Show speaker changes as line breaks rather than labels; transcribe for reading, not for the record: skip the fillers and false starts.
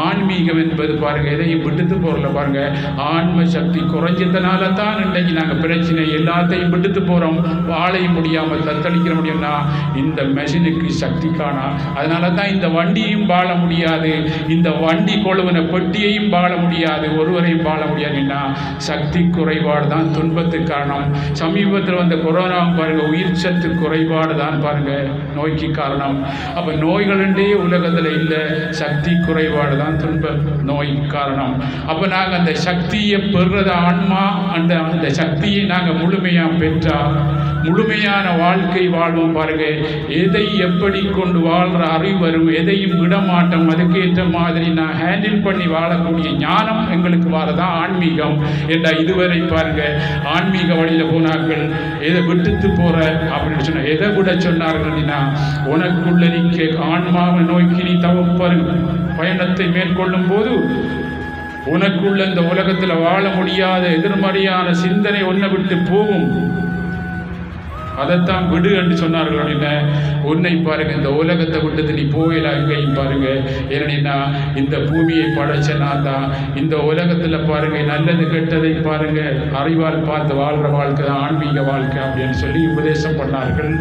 ஆன்மீகம் என்பது பாருங்கள் எதையும் விட்டுட்டு போகிறல பாருங்கள். ஆன்ம சக்தி குறைஞ்சதுனால தான் இன்றைக்கு நாங்கள் பிரச்சனை எல்லாத்தையும் விட்டுட்டு போகிறோம். வாழை முடியாமல் தத்தளிக்கிற முடியும்னா இந்த மெஷினுக்கு சக்தி காணா. அதனால தான் இந்த வண்டியும் வாழ முடியாது, இந்த வண்டி கொழுவன பெட்டியையும் வாழ முடியாது, ஒருவரையும் வாழ முடியாதுன்னா சக்தி குறைபாடு தான் துன்பத்துக்கு காரணம். சமீபத்தில் வந்த கொரோனா பாருங்கள், உயிர் சத்து குறைபாடு தான் பாருங்கள் நோய்க்கு காரணம். அப்போ நோய்களே உலகத்தில் இல்லை, சக்தி குறைபாடு தான் துன்ப நோய் காரணம். அப்போ நாங்கள் அந்த சக்தியை பெறுறத ஆன்மா அந்த சக்தியை நாங்கள் முழுமையாக பெற்றால் முழுமையான வாழ்க்கை வாழ்வோம் பாருங்க. எதை எப்படி கொண்டு வாழ்கிற அறிவு வரும், எதையும் விடமாட்டோம். அதுக்கேற்ற மாதிரி நான் ஹேண்டில் பண்ணி வாழக்கூடிய ஞானம் எங்களுக்கு வரதான் ஆன்மீகம் என்ற இதுவரை பாருங்க. ஆன்மீக வழியில் போனார்கள், எதை விட்டுட்டு போற அப்படின்னு சொன்ன எதை விட சொன்னார்கள்னா உனக்குள்ள நீக்க ஆன்மாவை நோக்கி நீ பயணத்தை மேற்கொள்ளும் போது உனக்குள்ள இந்த உலகத்தில் வாழ முடியாத எதிர்மறையான சிந்தனை ஒன்றை விட்டு போகும். அதைத்தான் விடு என்று சொன்னார்கள். அப்படின்னா உன்னை பாருங்க, இந்த உலகத்தை விட்டு நீ போயில அங்கேயும் பாருங்க. ஏன்னா இந்த பூமியை படைச்ச நான் தான். இந்த உலகத்தில் பாருங்க நல்லது கெட்டதை பாருங்க அறிவால் பார்த்து வாழ்கிற வாழ்க்கை தான் ஆன்மீக வாழ்க்கை அப்படின்னு சொல்லி உபதேசம் பண்ணார்கள்.